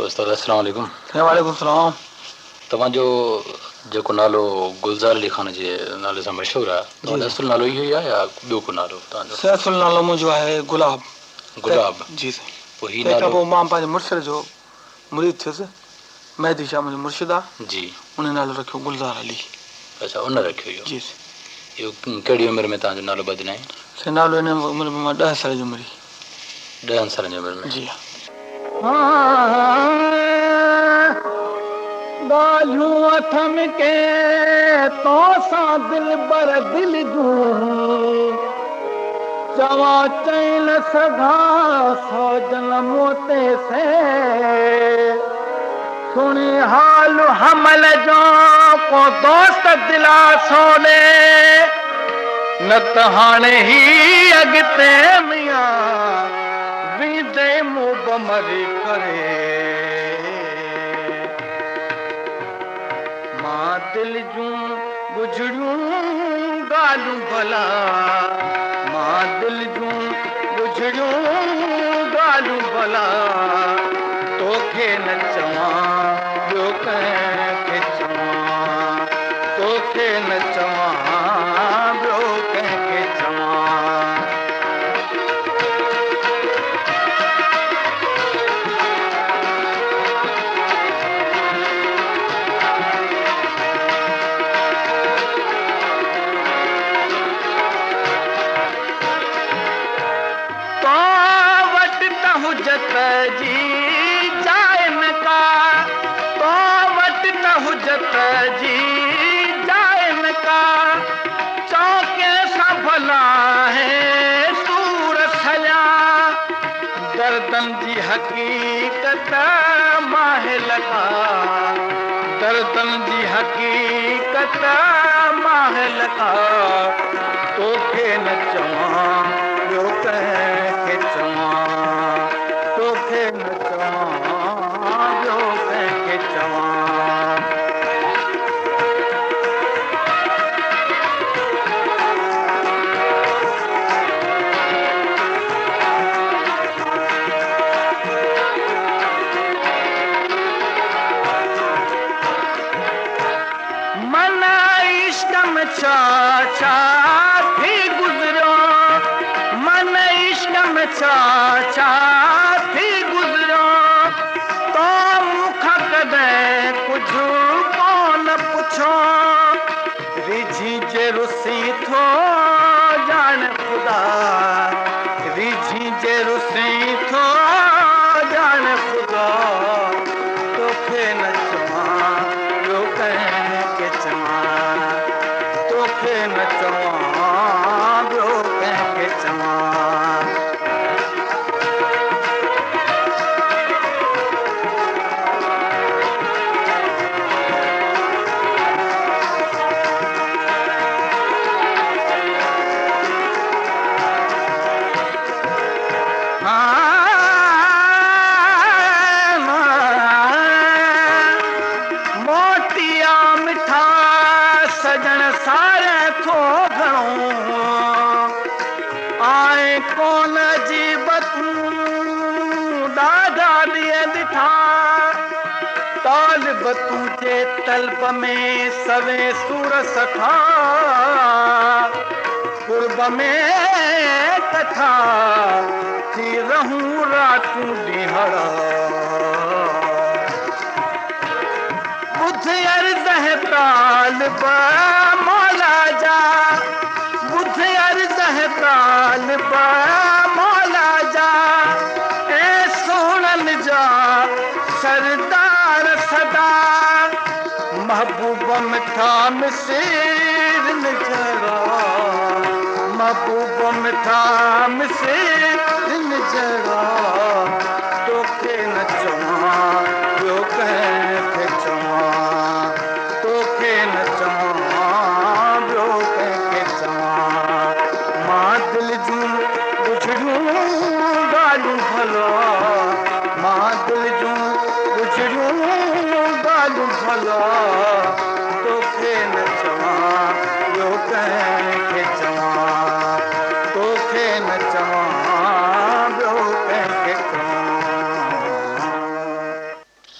उस्ताद अस्सलाम वालेकुम। वालेकुम सलाम। तव्हांजो जेको नालो गुलज़ार अली खान जे नाले सां मशहूरु आहे, तव्हांजो असुल नालो इहो ई आहे या ॿियो को नालो तव्हांजो? असुल नालो मुंहिंजो आहे गुलाब। गुलाब। जी साईं। पोइ हीउ तंहिंखां नालो? पोइ मां पंहिंजे मुर्शिद जो मुरीद थियुसि। मेहदी शाह मुंहिंजो मुर्शिद आहे। जी। उन नालो रखियो गुलज़ार अली। अच्छा, उन रखियो इहो? जी। इहो कहिड़ी उमिरि में तव्हांजो नालो बदिलाईं? साईं नालो हिन उमिरि में मां 10 साल जी उमिरि। 10 साल जी उमिरि में? जी ॻाल्हियूं अथम के तो सां दिल बर दिल जूं चवा चई न सघा सौ जनम ते से सुणी हाल हमल जो को दोस्त दिला सोने न त हाणे ही अॻिते मियां वींदे मुंहुं मरी करे मां दिल जूं गुजरियूं ॻाल्हियूं भला मां दिल जूं गुजरियूं ॻाल्हियूं भला तोखे न चवां ॿियो कंहिंखे चवां तोखे न चवां ॿियो कंहिंखे चवां हुजत जी जाए न का तो वट न हुजत जी जाए न का चौके सां भला है सूर सया दर्दन जी हकीकत माहे लगा दर्दन जी हकीकत माहे लगा तोखे न चवां ॿियो कंहिंखे चवां तोखे न चवां ॿियो कंहिंखे चवां मन इश्क में छा छा थी गुज़रियो मन इश्क में छा छा थी गुज़रियो तो मूंखां कॾहिं कुझु कोन पुछो रिझी जे रुसी थो ॼाण ख़ुदा रिझी जे रुसी थो ॼाण ख़ुदा तोखे न चवां ॿियो कंहिंखे चवां तोखे न चवां ॿियो कंहिंखे चवां मोटिया मिठा सजण सारे थो घणो आए कोन जीबतूं ॾाढा ॾींहं ॾिठा तालिब तुंहिंजे तलब में सवे सूर सठा कुर्ब में कथा थी रहूं रातूं ॾींहड़ा बुध अर्ज़ है तालिब मौला जा बुध अर्ज़ है तालिब मौला जा ऐं सोहणनि जा सरदार सदा महबूब मिठा मिसिर निजरा महबूब मिठा मिसिर निजरा तोखे न चवां